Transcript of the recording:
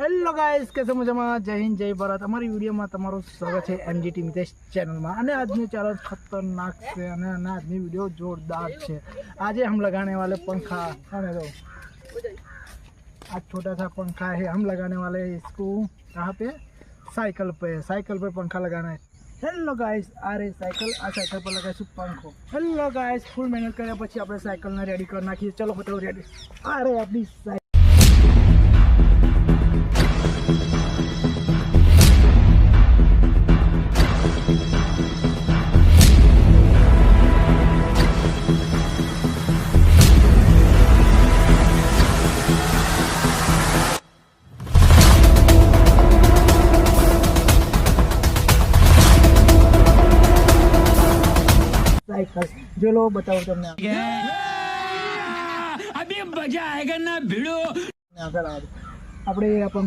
Hello guys, કેસે મજામાં? જય હિન્દ, જય ભારત। અમારી વિડીયોમાં તમારું સ્વાગત છે એમજીટી મિતેશ ચેનલમાં। અને આજની ચેલેન્જ खतरनाक છે અને આજની વિડીયો જોરदार છે। આજે हम लगाने वाले पंखा है दो, आज छोटा सा पंखा है, हम लगाने वाले हैं इसको कहाँ पे? साइकिल पे पंखा लगाना है। હેલો ગાઈસ, આ રે સાયકલ, આ સાયકલ પર લગાવીશું પંખો। હેલો ગાઈસ, ફૂલ મહેનત કર્યા પછી આપણે સાયકલને રેડી કરી નાખીએ। ચલો ફટાફટ રેડી। આ રે આપણી સાયકલ। जो लो बताओ तुमने अभी मजा आएगा ना भिड़ो। આપણે